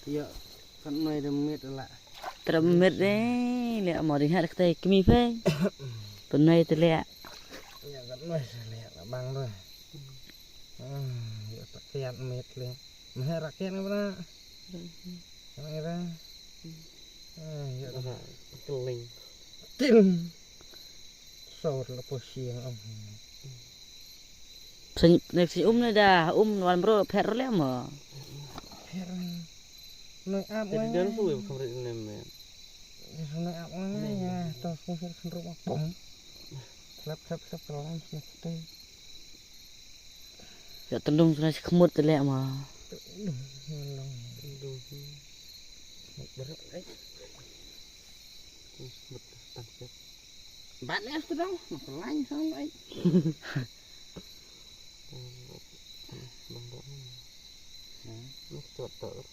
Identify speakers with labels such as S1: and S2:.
S1: Iya, kan nơi đầm mệt là.
S2: Trầm mệt đấy, lẹ mỏ đi hạt cái mi phê. Tuần này tôi lẹ.
S1: Iya, kan nơi lẹ là băng rồi. Iya, rakyat mệt lên. Meh rakyat apa nak? Apa kira? Iya,
S3: Ada keling.
S1: tin. Sor là posiang om.
S2: Nek si này dah, wan bro pher lẹ mỏ.
S1: Heran. Nơi áp
S3: Jadi
S1: ngay.
S3: dan suwe kamera ini men.
S1: Nơi áp ngay ya. Tos pun saya kan rumah pom. Slap kelam semesti.
S2: Ya tendung sudah kemut lẹ mỏ.
S1: Long.
S3: Berat Smut tansep.
S1: Bạn em tôi đâu, nó còn lanh sao vậy?
S3: Bang. Nó cocok.